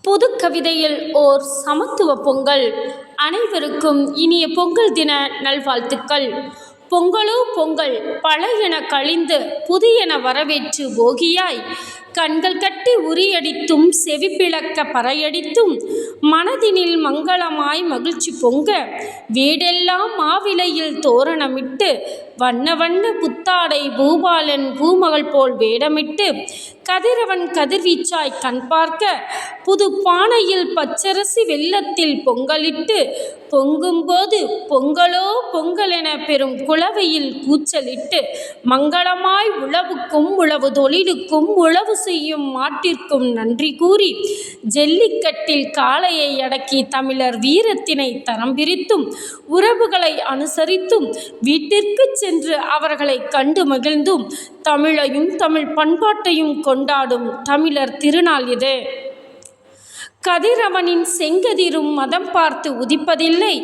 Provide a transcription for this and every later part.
புது கவிதையில் ஓர் சமத்துவ பொங்கல். அனைவருக்கும் இனிய பொங்கல் தின நல்வாழ்த்துக்கள். பொங்கலோ பொங்கல், பழையன கழிந்து புதியன வரவேற்று போகியாய், கண்கள் கட்டி உரியடித்தும் செவிப்பிளக்க பறையடித்தும், மனதினில் மங்களமாய் மகிழ்ச்சி பொங்க, வீடெல்லாம் மாவிலையில் தோரணமிட்டு, வண்ண வண்ண புத்தாடை பூபாலன் பூமகள் போல் வேடமிட்டு, கதிரவன் கதிர்வீச்சாய் கண் பார்க்க, புது பானையில் பச்சரிசி வெல்லத்தில் பொங்கலிட்டு, பொங்கும்போது பொங்கலோ பொங்கல் என பெரும் குளவையில் கூச்சலிட்டு, மங்களமாய் உழவுக்கும் உழவு தொழிலுக்கும் உழவு செய்யும் மாட்டிற்கும் நன்றி கூறி, ஜல்லிக்கட்டில் காளையை அடக்கி தமிழர் வீரத்தினை தரம் பிரித்தும் உறவுகளை அனுசரித்தும் வீட்டிற்கு சென்று அவர்களை கண்டு மகிழ்ந்தும் தமிழையும் தமிழ் பண்பாட்டையும் கொண்டாடும் தமிழர் திருநாள் இது. கதிரவனின் செங்கதிரும் மதம் பார்த்து உதிப்பதில்லை,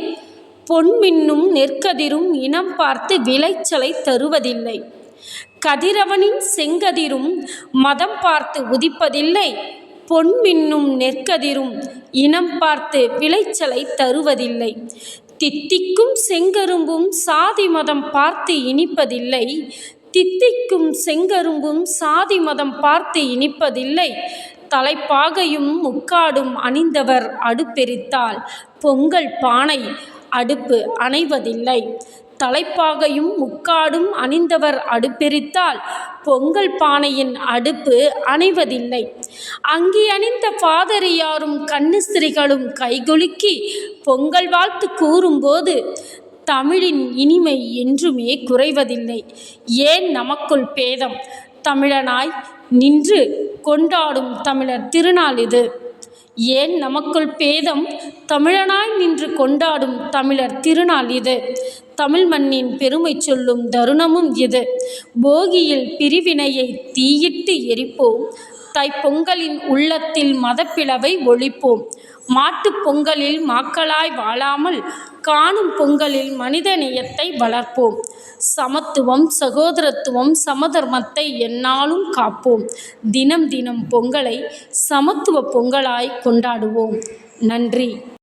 பொன்மின்னும் நெற்கதிரும் இனம் பார்த்து விளைச்சலை தருவதில்லை. கதிரவனின் செங்கதிரும் மதம் பார்த்து உதிப்பதில்லை, பொன்மின்னும் நெற்கதிரும் இனம் பார்த்து விளைச்சலை தருவதில்லை. தித்திக்கும் செங்கரும்பும் சாதி மதம் பார்த்து இனிப்பதில்லை, தித்திக்கும் செங்கரும்பும் சாதி மதம் பார்த்து இனிப்பதில்லை. தலைப்பாகையும் முக்காடும் அணிந்தவர் அடுப்பெரித்தால் பொங்கல் பானை அடுப்பு அணைவதில்லை. தலைப்பாகையும் முக்காடும் அணிந்தவர் அடுப்பெரித்தால் பொங்கல் பானையின் அடுப்பு அணைவதில்லை. அங்கி அணிந்த பாதிரியாரும் கன்னிஸ்திரிகளும் கைகுலுக்கி பொங்கல் வாழ்த்து கூறும்போது தமிழின் இனிமை என்றுமே குறைவதில்லை. ஏன் நமக்குள் பேதம்? தமிழனாய் நின்று கொண்டாடும் தமிழர் திருநாள் இது. ஏன் நமக்குள் பேதம்? தமிழனாய் நின்று கொண்டாடும் தமிழர் திருநாள் இது. தமிழ் மண்ணின் பெருமை சொல்லும் தருணமும் இது. போகியில் பிரிவினையை தீயிட்டு எரிப்போம், தைப்பொங்கலின் உள்ளத்தில் மதப்பிளவை ஒழிப்போம். மாட்டுப் பொங்கலில் மாக்களாய் வாழாமல் காணும் பொங்கலில் மனித நேயத்தை வளர்ப்போம். சமத்துவம், சகோதரத்துவம், சமதர்மத்தை எந்நாளும் காப்போம். தினம் தினம் பொங்கலை சமத்துவ பொங்கலாய் கொண்டாடுவோம். நன்றி.